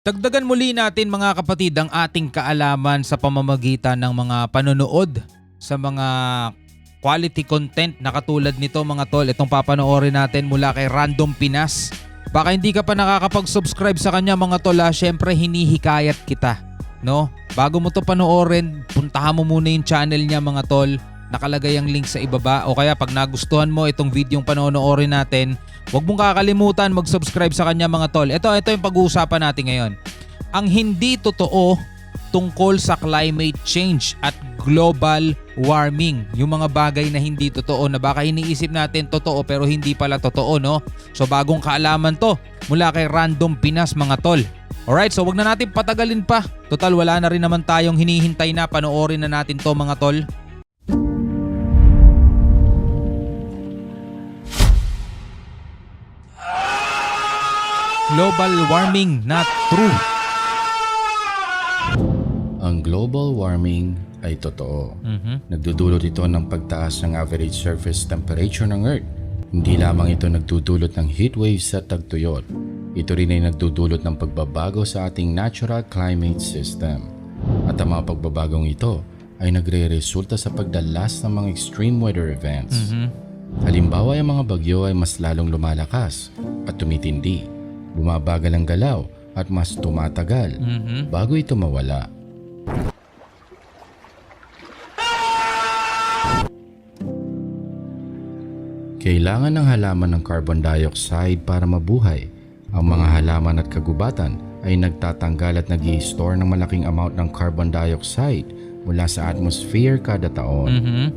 Dagdagan muli natin mga kapatid ang ating kaalaman sa pamamagitan ng mga panonood sa mga quality content na katulad nito mga tol. Itong papanoorin natin mula kay Random Pinas. Baka hindi ka pa nakakapag-subscribe sa kanya mga tol, syempre hinihikayat kita, no? Bago mo to panoorin, puntahan mo muna yung channel niya mga tol. Nakalagay ang link sa ibaba, o kaya pag nagustuhan mo itong videong panonoorin natin, huwag mong kakalimutan mag-subscribe sa kanya mga tol. Ito yung pag-uusapan natin ngayon. Ang hindi totoo tungkol sa climate change at global warming. Yung mga bagay na hindi totoo na baka iniisip natin totoo pero hindi pala totoo, no? So bagong kaalaman to mula kay Random Pinas mga tol. Alright, so wag na natin patagalin pa. Total wala na rin naman tayong hinihintay na, panoorin na natin to mga tol. Global warming not true. Ang global warming ay totoo. Nagdudulot ito ng pagtaas ng average surface temperature ng Earth. Hindi lamang ito nagdudulot ng heat waves at tagtuyot. Ito rin ay nagdudulot ng pagbabago sa ating natural climate system. At ang mga pagbabagong ito ay nagre-resulta sa pagdalas ng mga extreme weather events. Halimbawa, ang mga bagyo ay mas lalong lumalakas at tumitindi. Bumabagal ang galaw at mas tumatagal bago ito mawala. Kailangan ng halaman ng carbon dioxide para mabuhay. Ang mga halaman at kagubatan ay nagtatanggal at nag-i-store ng malaking amount ng carbon dioxide mula sa atmosphere kada taon.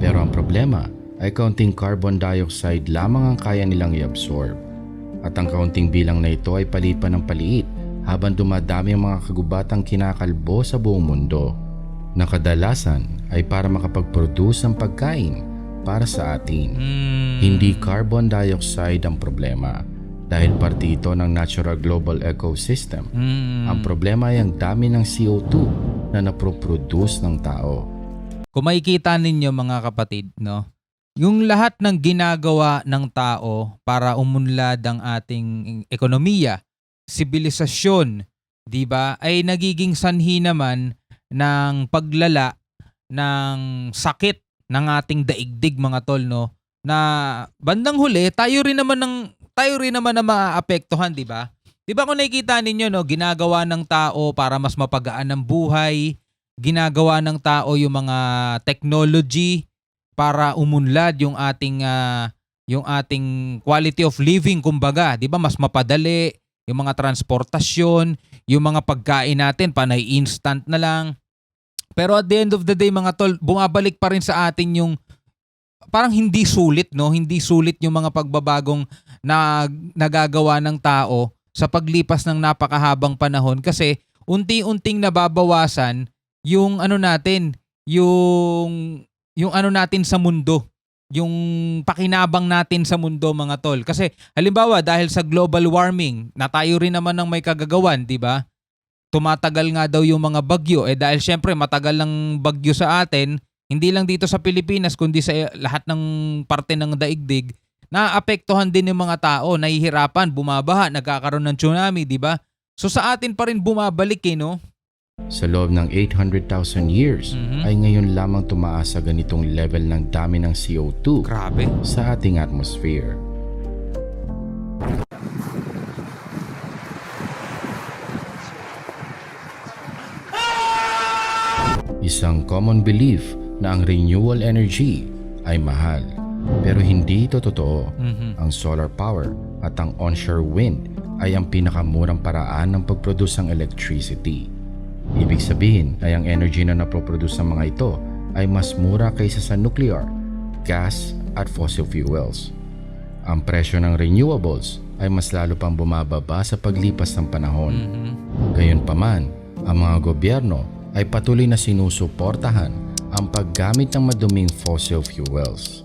Pero ang problema ay kaunting carbon dioxide lamang ang kaya nilang i-absorb. At ang kaunting bilang na ito ay paliit pa ng paliit habang dumadami ang mga kagubatang kinakalbo sa buong mundo, na kadalasan ay para makapag-produce ng pagkain para sa atin. Hindi carbon dioxide ang problema dahil parte ito ng natural global ecosystem. Ang problema ay ang dami ng CO2 na naproproduce ng tao. Kung makikita ninyo mga kapatid, no? Yung lahat ng ginagawa ng tao para umunlad ang ating ekonomiya, sibilisasyon, 'di ba? Ay nagiging sanhi naman ng paglala ng sakit ng ating daigdig mga tol, no? Na bandang huli, tayo rin naman na maaapektuhan, 'di ba? 'Di ba kung nakikita ninyo, no, ginagawa ng tao para mas mapagaan ang buhay, ginagawa ng tao yung mga technology para umunlad yung ating quality of living, kumbaga, 'di ba? Mas mapadali yung mga transportasyon, yung mga pagkain natin panay instant na lang. Pero at the end of the day mga tol, bumabalik pa rin sa atin yung parang hindi sulit, no? Hindi sulit yung mga pagbabagong na nagagawa ng tao sa paglipas ng napakahabang panahon kasi unti-unting nababawasan yung ano natin, yung ano natin sa mundo, yung pakinabang natin sa mundo mga tol. Kasi halimbawa dahil sa global warming, na tayo rin naman ng may kagagawan, 'di ba? Tumatagal nga daw yung mga bagyo, dahil syempre matagal ng bagyo sa atin, hindi lang dito sa Pilipinas kundi sa lahat ng parte ng daigdig, naapektuhan din yung mga tao, nahihirapan, bumabaha, nagkakaroon ng tsunami, 'di ba? So sa atin pa rin bumabalik no? Sa loob ng 800,000 years ay ngayon lamang tumaas sa ganitong level ng dami ng CO2 Grabe. sa ating atmosphere. Isang common belief na ang renewable energy ay mahal, pero hindi ito totoo. Ang solar power at ang onshore wind ay ang pinakamurang paraan ng pagproduce ng electricity. Ibig sabihin ay ang energy na napoproduce ng mga ito ay mas mura kaysa sa nuclear, gas at fossil fuels. Ang presyo ng renewables ay mas lalo pang bumababa sa paglipas ng panahon. Gayunpaman, ang mga gobyerno ay patuloy na sinusuportahan ang paggamit ng maduming fossil fuels.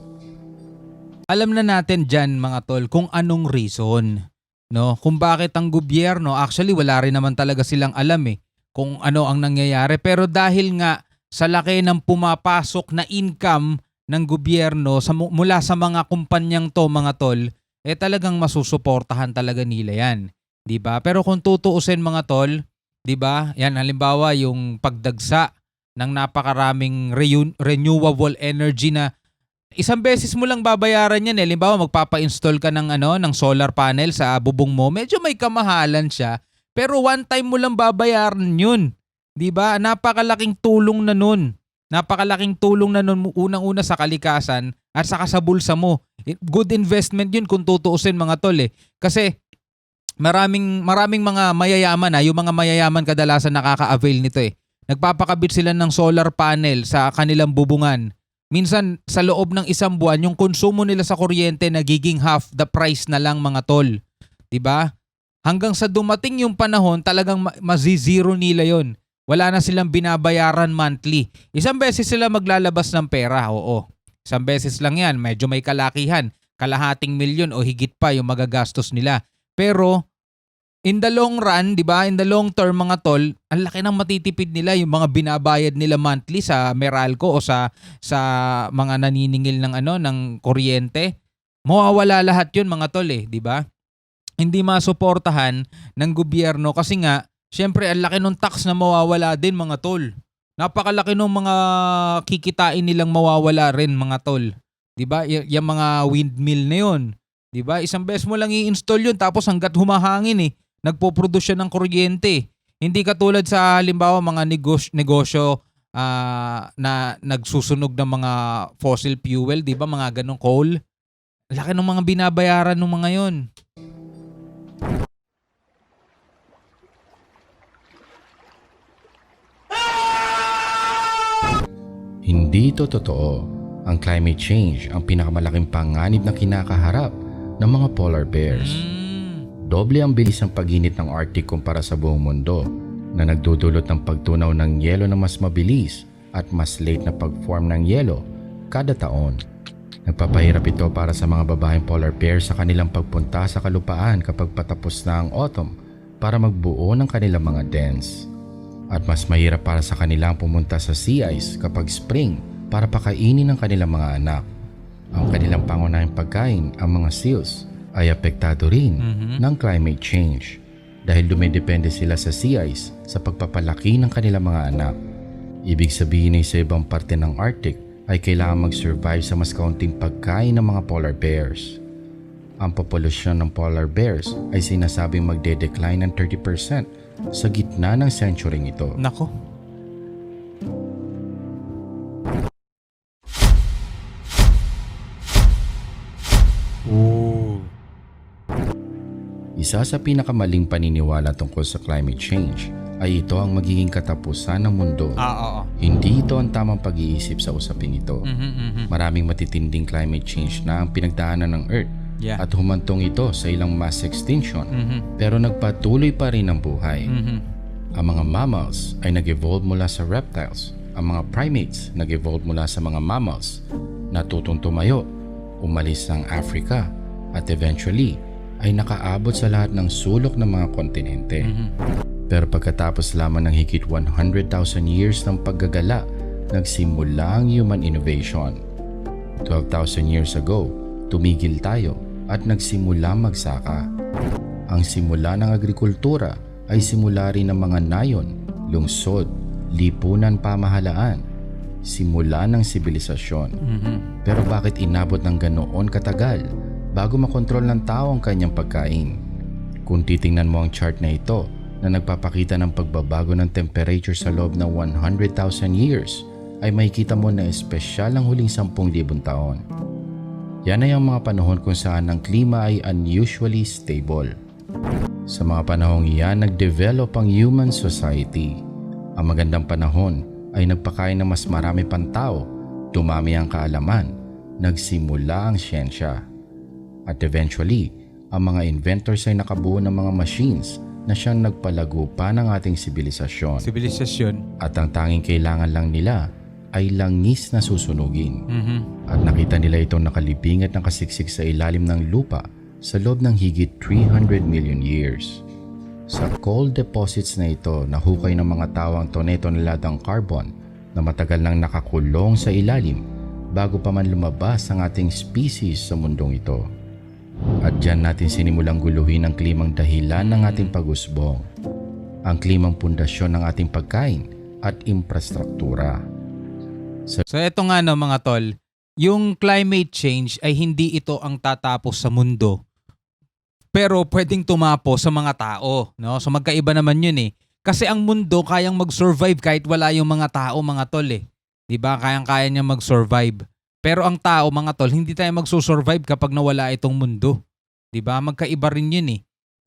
Alam na natin dyan mga tol kung anong reason, no? Kung bakit ang gobyerno, actually wala rin naman talaga silang alam kung ano ang nangyayari. Pero dahil nga sa laki ng pumapasok na income ng gobyerno mula sa mga kumpanyang to mga tol, talagang masusuportahan talaga nila yan. 'di ba? Pero kung tutuusin mga tol, 'di ba? Yan halimbawa yung pagdagsa ng napakaraming renewable energy na isang beses mo lang babayaran yan eh. Halimbawa, magpapa-install ka ng ng solar panel sa bubong mo. Medyo may kamahalan siya, pero one time mo lang babayaran 'yun. 'Di ba? Napakalaking tulong na nun. Napakalaking tulong na nun unang-una sa kalikasan at saka sa bulsa mo. Good investment 'yun kung tutuusin mga tol eh. Kasi maraming mga mayayaman yung mga mayayaman kadalasan nakaka-avail nito eh. Nagpapakabit sila ng solar panel sa kanilang bubungan. Minsan sa loob ng isang buwan, yung konsumo nila sa kuryente nagiging half the price na lang mga tol. 'Di ba? Hanggang sa dumating yung panahon, talagang mazizero nila yon. Wala na silang binabayaran monthly. Isang beses sila maglalabas ng pera, oo. Isang beses lang yan, medyo may kalakihan. Kalahating milyon o higit pa yung magagastos nila. Pero in the long run, 'di ba? In the long term mga tol, ang laki ng matitipid nila yung mga binabayad nila monthly sa Meralco o sa mga naniningil ng ng kuryente. Mawawala lahat 'yun mga tol eh, 'di ba? Hindi masuportahan ng gobyerno kasi nga syempre ang laki ng tax na mawawala din mga tol. Napakalaki ng mga kikitain nilang mawawala rin mga tol. 'Di ba? Yung mga windmill na 'yon. 'Di ba? Isang beses mo lang i-install 'yun tapos hangga't humahangin nagpo-produce siya ng kuryente. Hindi katulad sa halimbawa mga negosyo na nagsusunog ng mga fossil fuel, 'di ba? Mga ganong coal. Laki ng mga binabayaran ng mga 'yon. Hindi ito totoo. Ang climate change ang pinakamalaking panganib na kinakaharap ng mga polar bears. Doble ang bilis ng pag-init ng Arctic kumpara sa buong mundo na nagdudulot ng pagtunaw ng yelo na mas mabilis at mas late na pag-form ng yelo kada taon. Nagpapahirap ito para sa mga babaeng polar bears sa kanilang pagpunta sa kalupaan kapag patapos na ang autumn para magbuo ng kanilang mga dens. At mas mahirap para sa kanilang pumunta sa sea ice kapag spring para pakainin ang kanilang mga anak. Ang kanilang pangunahing pagkain, ang mga seals, ay apektado rin ng climate change dahil dumidepende sila sa sea ice sa pagpapalaki ng kanilang mga anak. Ibig sabihin ay sa ibang parte ng Arctic ay kailangan mag-survive sa mas kaunting pagkain ng mga polar bears. Ang populasyon ng polar bears ay sinasabing magde-decline ng 30% sa gitna ng century ito. Nako. Isa sa pinakamaling paniniwala tungkol sa climate change ay ito ang magiging katapusan ng mundo. Oo. Hindi ito ang tamang pag-iisip sa usaping ito. Maraming matitinding climate change na ang pinagdaanan ng Earth at humantong ito sa ilang mass extinction pero nagpatuloy pa rin ang buhay. Ang mga mammals ay nag-evolve mula sa reptiles. Ang mga primates nag-evolve mula sa mga mammals. Natutong tumayo, umalis ng Africa at eventually ay nakaabot sa lahat ng sulok ng mga kontinente. Pero pagkatapos lamang ng higit 100,000 years ng paggagala, nagsimula ang human innovation. 12,000 years ago, tumigil tayo at nagsimula magsaka. Ang simula ng agrikultura ay simula rin ng mga nayon, lungsod, lipunan pamahalaan, simula ng sibilisasyon. Pero bakit inabot ng ganoon katagal bago makontrol ng tao ang kanyang pagkain? Kung titingnan mo ang chart na ito na nagpapakita ng pagbabago ng temperature sa loob ng 100,000 years, ay makikita mo na espesyal ang huling 10,000 taon. Yan ay ang mga panahon kung saan ang klima ay unusually stable. Sa mga panahong iyan, nag-develop ang human society. Ang magandang panahon ay nagpakain ng mas marami pang tao, dumami ang kaalaman, nagsimula ang siyensya. At eventually, ang mga inventors ay nakabuo ng mga machines na siyang nagpalago pa ng ating sibilisasyon. At ang tanging kailangan lang nila ay langis na susunugin. At nakita nila itong nakalibing at nakasiksik sa ilalim ng lupa sa loob ng higit 300 million years. Sa coal deposits na ito, nahukay ng mga tao ang tonelalang carbon na matagal nang nakakulong sa ilalim bago pa man lumabas ang ating species sa mundong ito. At diyan natin sinimulang guluhin ang klimang dahilan ng ating pag-usbong. Ang klimang pundasyon ng ating pagkain at infrastruktura. So eto nga no mga tol, yung climate change ay hindi ito ang tatapos sa mundo. Pero pwedeng tumapo sa mga tao, no? So magkaiba naman 'yun eh. Kasi ang mundo kayang mag-survive kahit wala yung mga tao, mga tol eh. 'Di ba? Kayang-kaya niya mag-survive. Pero ang tao, mga tol, hindi tayo magsusurvive kapag nawala itong mundo. 'Di ba? Magkaiba rin 'yun eh,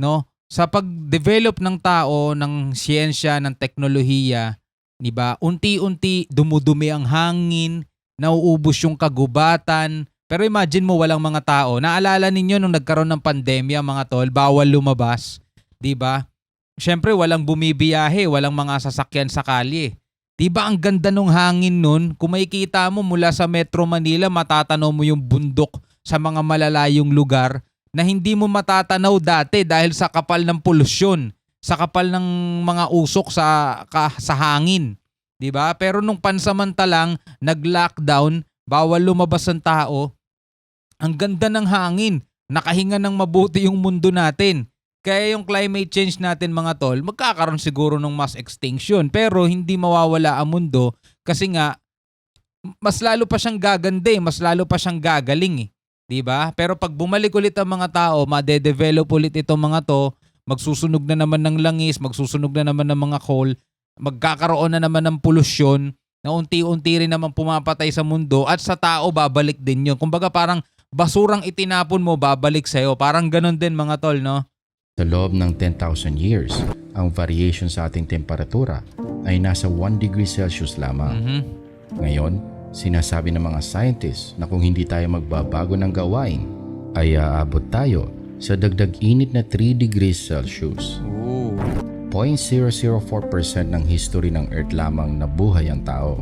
no? Sa pag-develop ng tao, ng siyensya, ng teknolohiya, 'di ba? Unti-unti dumudumi ang hangin, nauubos yung kagubatan. Pero imagine mo walang mga tao. Naalala ninyo nung nagkaroon ng pandemya, mga tol, bawal lumabas, 'di ba? Syempre walang bumibiyahe, walang mga sasakyan sa kalye. 'Di ba ang ganda nung hangin nun? Kung makikita mo mula sa Metro Manila, matatanaw mo yung bundok sa mga malalayong lugar na hindi mo matatanaw dati dahil sa kapal ng polusyon, sa kapal ng mga usok sa hangin, 'di ba? Pero nung pansamantalang nag-lockdown, bawal lumabas ang tao, ang ganda ng hangin, nakahinga ng mabuti yung mundo natin. Kaya yung climate change natin, mga tol, magkakaroon siguro ng mass extinction pero hindi mawawala ang mundo kasi nga mas lalo pa siyang gaganda mas lalo pa siyang gagaling 'di ba? Pero pag bumalik ulit ang mga tao, ma-develop ulit itong mga to, magsusunog na naman ng langis, magsusunog na naman ng mga coal, magkakaroon na naman ng polusyon na unti-unti rin naman pumapatay sa mundo at sa tao babalik din yun. Kumbaga parang basurang itinapon mo, babalik sa'yo. Parang ganun din, mga tol, no? Sa loob ng 10,000 years, ang variation sa ating temperatura ay nasa 1 degree Celsius lamang. Ngayon, sinasabi ng mga scientists na kung hindi tayo magbabago ng gawain, ay aabot tayo sa dagdag init na 3 degrees Celsius. Ooh. 0.004% ng history ng Earth lamang nabuhay ang tao.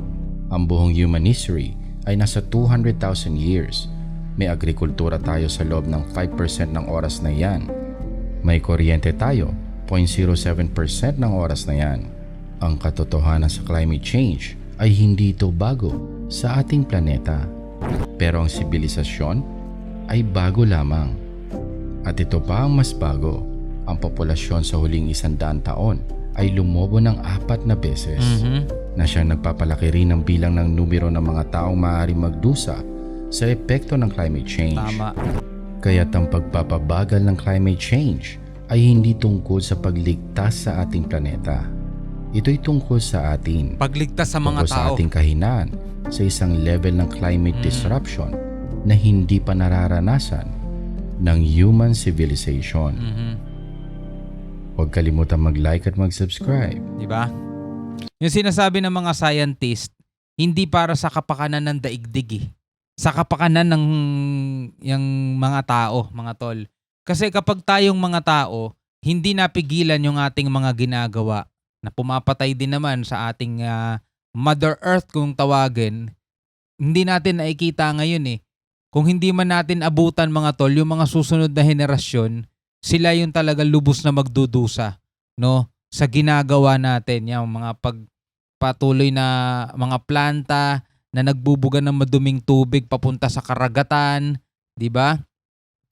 Ang buong human history ay nasa 200,000 years. May agrikultura tayo sa loob ng 5% ng oras na yan. May kuryente tayo, 0.07% ng oras na yan. Ang katotohanan sa climate change ay hindi ito bago sa ating planeta. Pero ang sibilisasyon ay bago lamang. At ito pa ang mas bago. Ang populasyon sa huling 100 taon ay lumobo ng 4 na beses na siyang nagpapalaki rin ng bilang ng numero ng mga taong maaaring magdusa sa epekto ng climate change. Tama. Kaya't ang pagpapabagal ng climate change ay hindi tungkol sa pagligtas sa ating planeta. Ito'y tungkol sa atin. Pagligtas sa mga tungkol sa tao. ating kahinaan sa isang level ng climate disruption na hindi pa nararanasan ng human civilization. Huwag kalimutan mag-like at mag-subscribe. Di ba? Yung sinasabi ng mga scientist, hindi para sa kapakanan ng daigdig sa kapakanan ng yung mga tao, mga tol. Kasi kapag tayong mga tao, hindi napigilan yung ating mga ginagawa na pumapatay din naman sa ating Mother Earth kung tawagin, hindi natin nakikita ngayon eh. Kung hindi man natin abutan, mga tol, yung mga susunod na henerasyon, sila yung talaga lubos na magdudusa, no? Sa ginagawa natin, yung mga pagpatuloy na mga planta na nagbubuga ng maduming tubig papunta sa karagatan, 'di ba?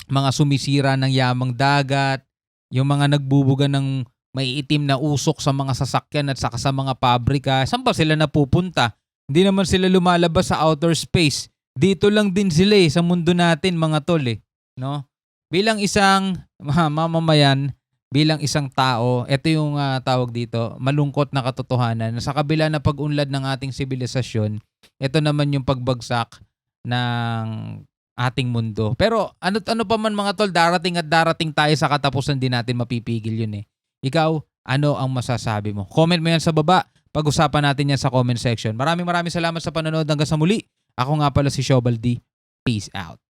Mga sumisira ng yamang dagat, yung mga nagbubuga ng maiitim na usok sa mga sasakyan at saka sa mga pabrika. Saan ba sila napupunta? Hindi naman sila lumalabas sa outer space. Dito lang din sila sa mundo natin, mga tol no? Bilang isang mamamayan, bilang isang tao, ito yung tawag dito, malungkot na katotohanan na sa kabila na pag-unlad ng ating sibilisasyon, ito naman yung pagbagsak ng ating mundo. Pero ano pa man, mga tol, darating at darating tayo sa katapusan, din natin mapipigil yun Ikaw, ano ang masasabi mo? Comment mo yan sa baba. Pag-usapan natin yan sa comment section. Maraming salamat sa panonood. Hanggang sa muli. Ako nga pala si Shobal D. Peace out.